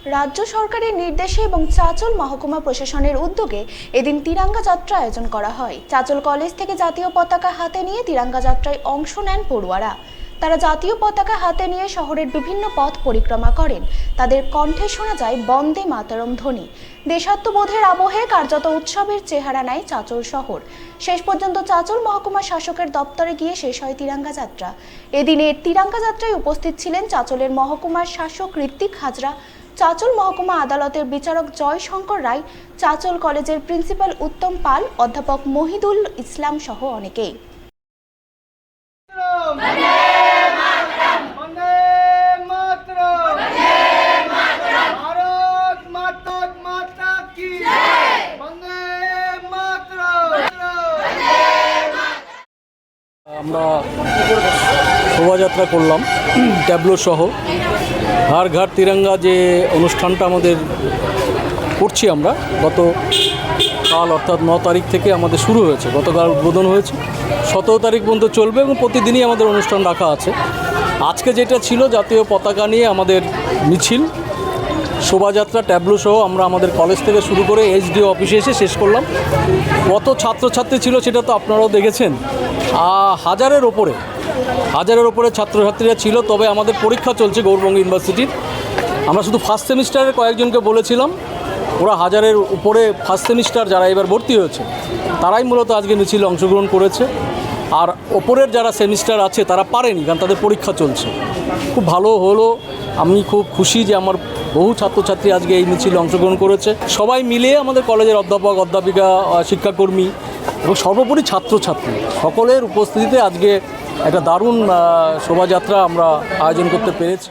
রাজ্য সরকারের নির্দেশে এবং চাঁচল মহকুমা প্রশাসনের উদ্যোগে এদিন তিরঙ্গা যাত্রা আয়োজন করা হয়। চাঁচল কলেজ থেকে জাতীয় পতাকা হাতে নিয়ে তিরঙ্গা যাত্রায় অংশ নেন পড়ুয়ারা। তারা জাতীয় পতাকা হাতে নিয়ে শহরের বিভিন্ন পথ পরিক্রমা করেন। তাদের কণ্ঠে শোনা যায় বন্দে মাতরম ধ্বনি। দেশাত্মবোধের আবহে কার্যত উৎসবের চেহারা নেয় চাঁচল শহর। শেষ পর্যন্ত চাঁচল মহকুমা শাসকের দপ্তরে গিয়ে শেষ হয় তিরঙ্গা যাত্রা। এদিনের তিরঙ্গা যাত্রায় উপস্থিত ছিলেন চাঁচলের মহকুমার শাসক ঋত্বিক হাজরা, চাঁচল মহকুমা আদালতের বিচারক জয় শঙ্কর রায়, চাঁচল কলেজের প্রিন্সিপাল উত্তম পাল, অধ্যাপক মহিদুল ইসলাম সহ অনেকেই। আমরা শোভাযাত্রা করলাম ট্যাবলো সহ। হার ঘাট তিরঙ্গা যে অনুষ্ঠানটা আমাদের করছি আমরা গতকাল অর্থাৎ 9 তারিখ থেকে আমাদের শুরু হয়েছে। গতকাল উদ্বোধন হয়েছে, 17 তারিখ পর্যন্ত চলবে এবং প্রতিদিনই আমাদের অনুষ্ঠান রাখা আছে। আজকে যেটা ছিল জাতীয় পতাকা নিয়ে আমাদের মিছিল, শোভাযাত্রা ট্যাবলো সহ আমরা আমাদের কলেজ থেকে শুরু করে এইচডিও অফিসে এসে শেষ করলাম। কত ছাত্রছাত্রী ছিল সেটা তো আপনারাও দেখেছেন। হাজারের ওপরে ছাত্রছাত্রীরা ছিল। তবে আমাদের পরীক্ষা চলছে গৌরবঙ্গ ইউনিভার্সিটির। আমরা শুধু ফার্স্ট সেমিস্টারের কয়েকজনকে বলেছিলাম, ওরা হাজারের উপরে ফার্স্ট সেমিস্টার যারা এবার ভর্তি হয়েছে তারাই মূলত আজকে মিছিলে অংশগ্রহণ করেছে। আর ওপরের যারা সেমিস্টার আছে তারা পারেনি, কারণ তাদের পরীক্ষা চলছে। খুব ভালো হলো, আমি খুব খুশি যে আমার বহু ছাত্রছাত্রী আজকে এই মিছিলে অংশগ্রহণ করেছে। সবাই মিলিয়ে আমাদের কলেজের অধ্যাপক, অধ্যাপিকা, শিক্ষাকর্মী এবং সর্বোপরি ছাত্রছাত্রী সকলের উপস্থিতিতে আজকে একটা দারুণ শোভাযাত্রা আমরা আয়োজন করতে পেরেছি।